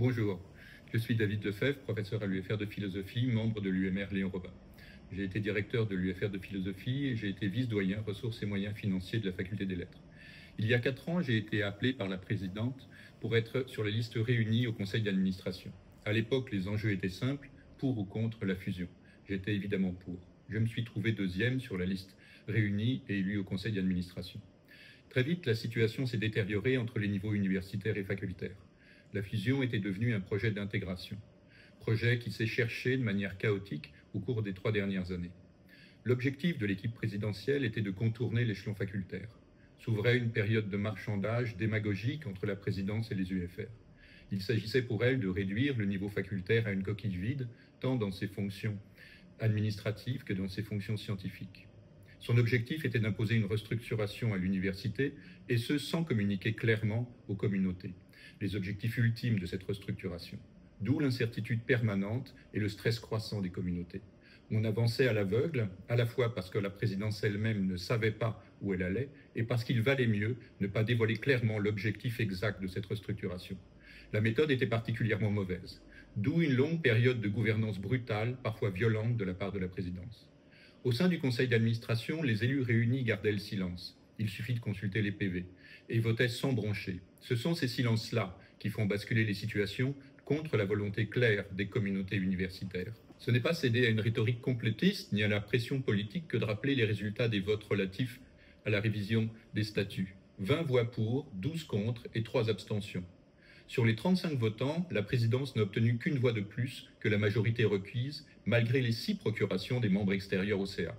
Bonjour, je suis David Lefebvre, professeur à l'UFR de philosophie, membre de l'UMR Léon Robin. J'ai été directeur de l'UFR de philosophie et j'ai été vice-doyen ressources et moyens financiers de la faculté des lettres. Il y a 4 ans, j'ai été appelé par la présidente pour être sur la liste réunie au conseil d'administration. À l'époque, les enjeux étaient simples, pour ou contre la fusion. J'étais évidemment pour. Je me suis trouvé deuxième sur la liste réunie et élu au conseil d'administration. Très vite, la situation s'est détériorée entre les niveaux universitaires et facultaires. La fusion était devenue un projet d'intégration, projet qui s'est cherché de manière chaotique au cours des 3 dernières années. L'objectif de l'équipe présidentielle était de contourner l'échelon facultaire. S'ouvrait une période de marchandage démagogique entre la présidence et les UFR. Il s'agissait pour elle de réduire le niveau facultaire à une coquille vide, tant dans ses fonctions administratives que dans ses fonctions scientifiques. Son objectif était d'imposer une restructuration à l'université, et ce sans communiquer clairement aux communautés les objectifs ultimes de cette restructuration. D'où l'incertitude permanente et le stress croissant des communautés. On avançait à l'aveugle, à la fois parce que la présidence elle-même ne savait pas où elle allait, et parce qu'il valait mieux ne pas dévoiler clairement l'objectif exact de cette restructuration. La méthode était particulièrement mauvaise, d'où une longue période de gouvernance brutale, parfois violente de la part de la présidence. Au sein du conseil d'administration, les élus réunis gardaient le silence. Il suffit de consulter les PV, et votaient sans broncher. Ce sont ces silences-là qui font basculer les situations contre la volonté claire des communautés universitaires. Ce n'est pas céder à une rhétorique complétiste ni à la pression politique que de rappeler les résultats des votes relatifs à la révision des statuts. 20 voix pour, 12 contre et 3 abstentions. Sur les 35 votants, la présidence n'a obtenu qu'une voix de plus que la majorité requise, malgré les 6 procurations des membres extérieurs au CA.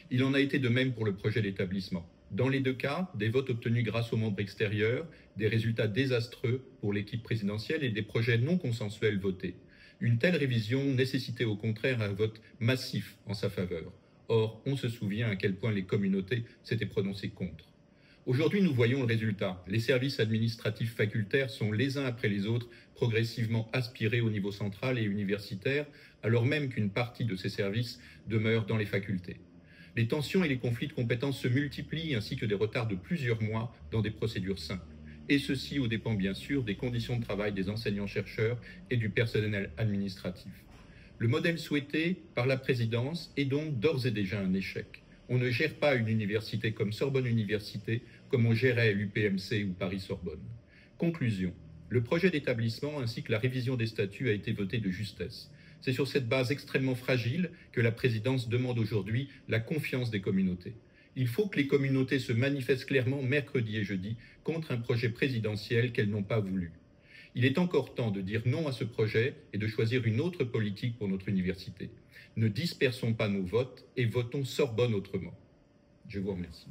Il en a été de même pour le projet d'établissement. Dans les 2 cas, des votes obtenus grâce aux membres extérieurs, des résultats désastreux pour l'équipe présidentielle et des projets non consensuels votés. Une telle révision nécessitait au contraire un vote massif en sa faveur. Or, on se souvient à quel point les communautés s'étaient prononcées contre. Aujourd'hui, nous voyons le résultat. Les services administratifs facultaires sont les uns après les autres progressivement aspirés au niveau central et universitaire, alors même qu'une partie de ces services demeure dans les facultés. Les tensions et les conflits de compétences se multiplient, ainsi que des retards de plusieurs mois dans des procédures simples. Et ceci au dépend bien sûr des conditions de travail des enseignants-chercheurs et du personnel administratif. Le modèle souhaité par la présidence est donc d'ores et déjà un échec. On ne gère pas une université comme Sorbonne Université, comme on gérait l'UPMC ou Paris-Sorbonne. Conclusion. Le projet d'établissement ainsi que la révision des statuts a été voté de justesse. C'est sur cette base extrêmement fragile que la présidence demande aujourd'hui la confiance des communautés. Il faut que les communautés se manifestent clairement mercredi et jeudi contre un projet présidentiel qu'elles n'ont pas voulu. Il est encore temps de dire non à ce projet et de choisir une autre politique pour notre université. Ne dispersons pas nos votes et votons Sorbonne autrement. Je vous remercie.